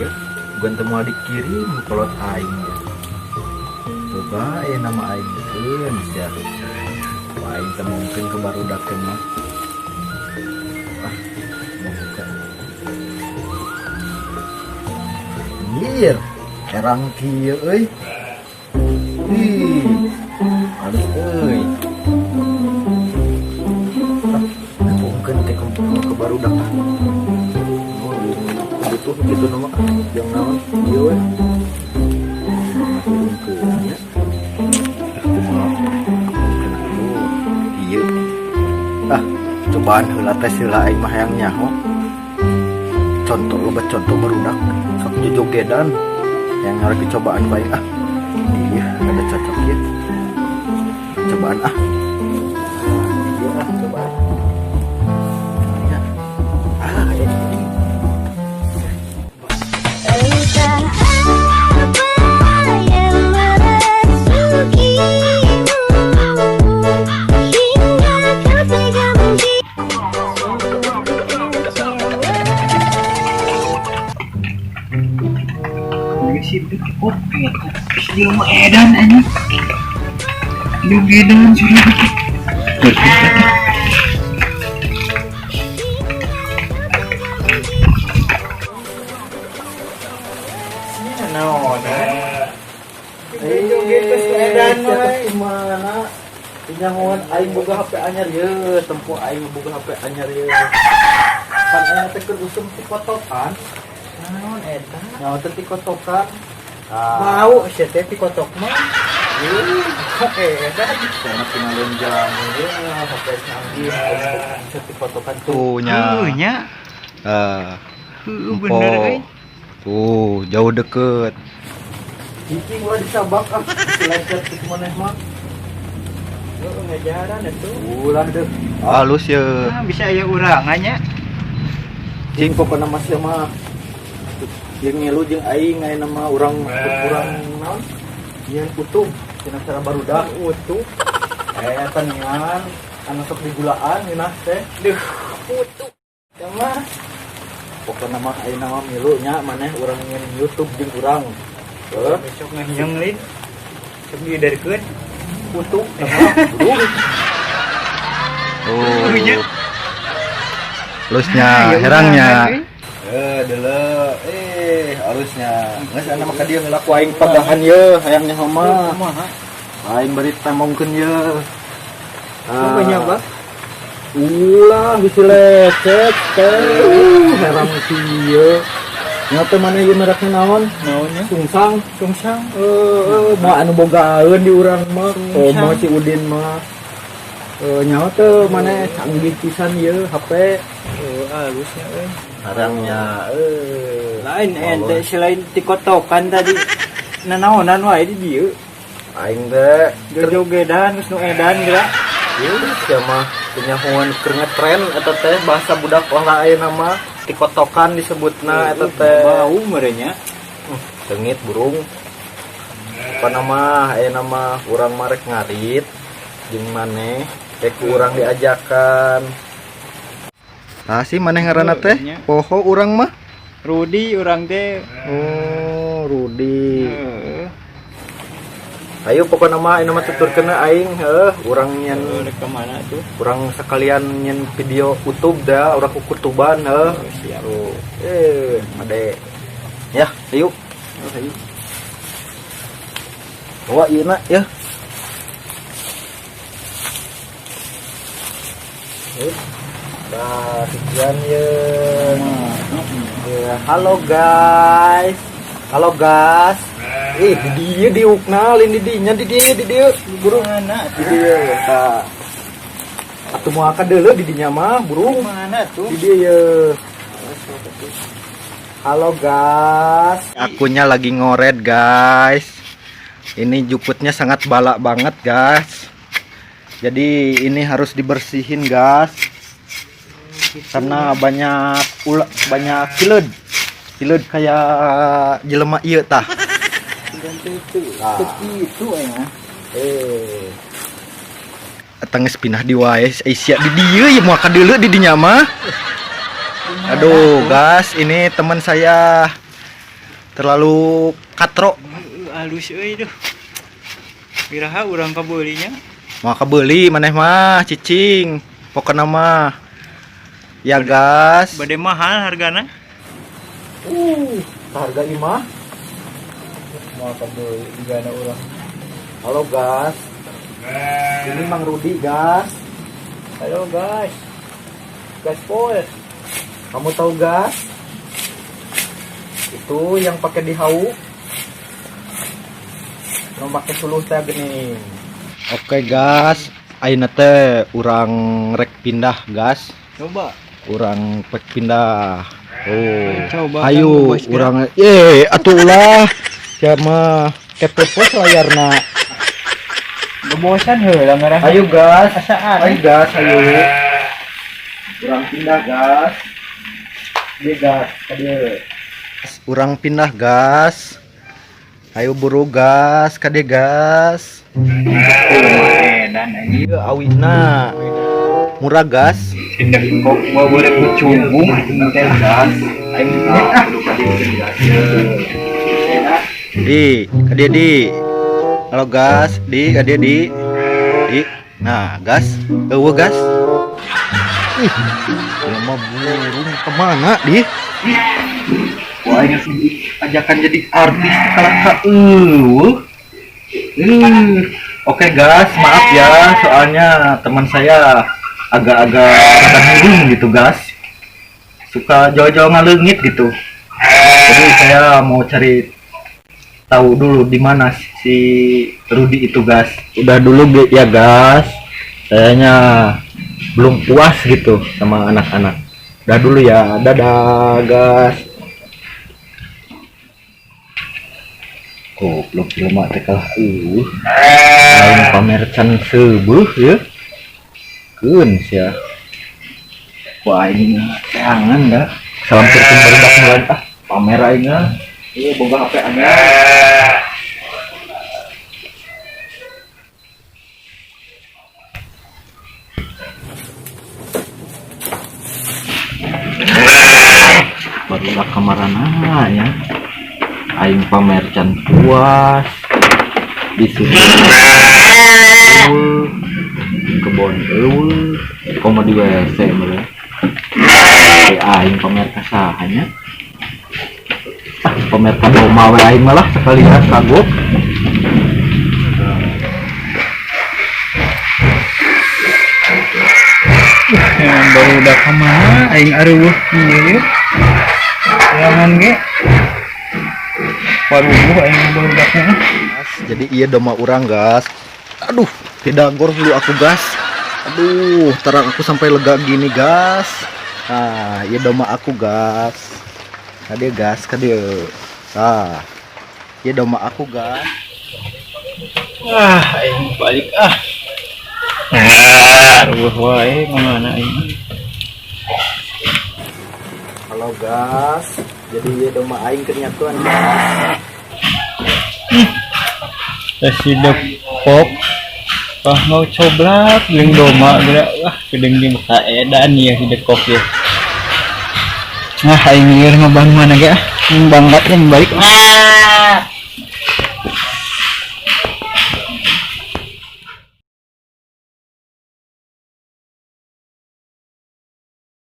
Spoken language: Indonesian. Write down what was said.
ya. Bukan temu dikirim kolot aing ya. Coba nama aing keun sia. Aing teh mungkin ke barudak teh mah. Mau buka. Anjir, herang kieu euy. Halus euy. Mungkin teh ke barudak. Oh, gitu nama yang naon ieu we. Mungkinnya. Iya. Cobaan heula teh heula aing mah hayang nyaho. Contoh loba contoh barudak sok jojogedan yang ngarep cobaan bae Iya, ada cocok ya. Cobaan Iya cobaan. Ya. Ini. Dia mau edan aja. Dia edan sudah. Mana? Nyahoan aing boga HP anyar ye, tempo aing boga HP anyar ye. Pan aing teh keur usum ti kotokan. Naon eta? Naon teh ti kotokan? Bau sia teh ti kotok mah. Oke, edan. Sama tingalin jamu ye, HP canggih ti kotokan tuh nya. Bener euy. Tuh, jauh deket. Iki gua disabak lecet ke maneh mah. Ngajaran itu. Ulah deh. Halus ya. Bisa aya urangannya. Jeung pokona mah sia mah. Jeung ngilu jeung aing aya nama urang naon? Nyen utuh, cenah cara barudak utuh. Eta nian anu sok digulaan geunah teh. Deuh, utuh. Mah pokona mah aya nama milu nya maneh urang nyen YouTube jeung urang. Besok ngenyeng lin. Sebeli dari keun. Utuh. Halusnya, herangnya. Dele, halusnya. Geus ana maka dieu heula ku aing pagahan ye, hayangnya mah. Aing bari tamongkeun ye. Banyak ba? Ulah bisi lecet teh. Herang kieu. Nyata mana ieu merekna naon? Naonnya? Sungsang. Mau anu bogaeun di urang mah. Mah si Udin mah. Nyaho teh mana canggih pisan ieu HP. Halusnya euy. Harangnya Lain ente selain ti kotokan tadi. Nanaonan wae di dieu. Aing teh jogedan geus nu edan geura. ieu sia mah penyahoan keur ngetren eta teh bahasa budak lain nama tikotokan disebutna eta teh. Bau merenya. Tengit burung. Apa nama aya nama urang marek ngarit jeung maneh teh urang diajakan. Sih maneh ngaranna teh? Poho urang mah? Rudi urang teh. Oh, Rudi. Ayo pokoknya mah ini mah tuturkeun aing urang nyen Ke mana tuh? urang sekalian nyen video YouTube dah urang kukutuban Siap. Ade. Ya, ayo. Bawa ieu na ya. Sekian ya. Halo guys. Halo guys. Di dia diuknalin di dia burung Mana di dia tah. Atuh moal ka deuleu di dinya mah burung. Mana tuh? Di dia ya. Halo guys. Akunya lagi ngoret guys. Ini juputnya sangat balak banget guys. Jadi ini harus dibersihin guys. Karena banyak kileud kayak jelema ieu tah. Itu ya. Tengis pindah di wae Asia di dieu ya moal ka deuleu di dinya mah. Aduh guys, ini teman saya terlalu katro. Halus euy duh. Biraha urang kabeulihnya? Mau kabeli maneh mah cicing. Pokoknya mah ya gas. Bade mahal hargana? Harga imah. Mau kabeli digana urang. Halo gas. Ini Mang Rudi gas. Halo guys. Gaspol. Kamu tahu gas? Itu yang pakai di hau. Yang pakai suluh teh gini. Oke gas. Ayeuna teh urang rek pindah gas. Coba. Urang rek pindah. Oh. Coba. Ayo urang atuh ulah. Ya mah kepepos layarna. Bosan heula ngarah. Ayo gas. Asaan. Ayo gas, ayo. Urang pindah gas. Dia gas, kade. Urang pindah gas. Ayo buru gas, kade gas. Edan anjing. Ieu awina. Murah gas. Tindak kok mau boleh kucubung teh gas. Aing Di, kade di. Halo gas, di, kade di. Di. Nah, gas. Eueuh gas. Ih, ya mah burung kemana di? Wah ini ajakan jadi artis kalangka Oke gas, maaf ya soalnya teman saya agak-agak murung gitu gas. Suka jauh-jauh ngalengit gitu. Jadi saya mau cari tahu dulu di mana si Rudi itu gas. Udah dulu ya gas. Kayaknya belum puas gitu sama anak-anak. Udah dulu ya. Dadah gas. Goblok jelema teh kalah lain pamer can seueuh ya. Keun sia. Wah ini jangan dah. Salam tertim barudak mulan pamer aing mah. Ieu boga HP anyar. Barudak kamarana ya. Aing pamer can puas disuruh kebon koma di WC bener. Aing pamer kasahannya pamer ka rumah we aing malah sekalian kagok. Yang baru udah kemana aing areueuh ieu. Jangan ge. Paruh aing baru dakna. Jadi iya doma urang gas. Aduh, tidak gor dulu aku gas. Aduh, terang aku sampai lega gini gas. Nah, iya doma aku gas. Kade gas, kade. Nah, iya doma aku gas. Aing balik Aruh wae mana aing. Halo gas. Jadi iya doma aing kenyatuan gas. Si Depok mau coblak jeung doma geura gedeng di muka edan ya si Depok ya. Nah aing ngeur ngabang mana ge banggat yang balik